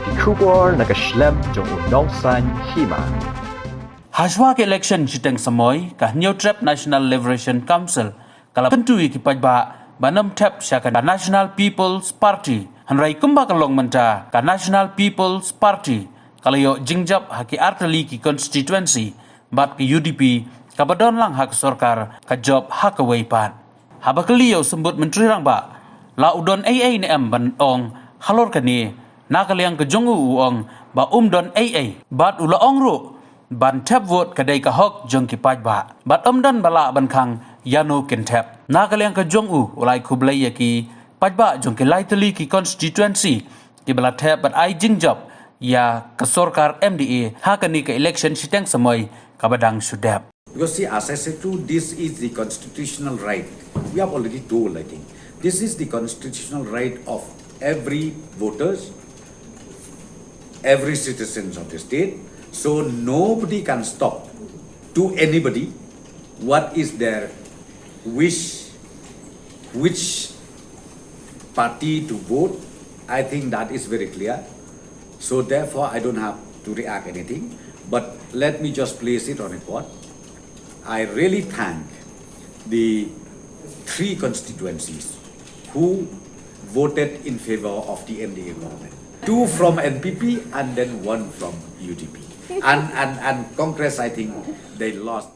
Kikubor nakaslem jong unongsan Hima. Hashwag election siteng samoy ka New Thep National Liberation Council kala pentui ki Paidbah banam Thep syaka National People's Party hanrai kumba kalong menta ka National People's Party kalayo jingjap haki artali ki constituency bat ki UDP kabadon lang hak sorkar ka job hak awaypan habakaliyo sembut menteri rang ba la udon AA ni am ban ong halor kani nakaliang ke jongu uong ba don AA bat ula ong ru ban Thep vote kadai ka hok jong ki Paidbah bat dan bala ban Khang Ïano ken Thep nakaliang ka jong ulai kublai ya ki Paidbah jong ki laitali ki constituency ki bala Thep bat ai jingjap ya ka sorkar MDA hakani ka election siteng samoy kabadang sudap. Because see, as I said too, this is the constitutional right. We have already told, I think. This is the constitutional right of every voters, every citizens of the state. So nobody can stop to anybody what is their wish, which party to vote. I think that is very clear. So therefore, I don't have to react anything. But let me just place it on record. I really thank the 3 constituencies who voted in favor of the MDA government. 2 from NPP and then 1 from UDP. And Congress, I think they lost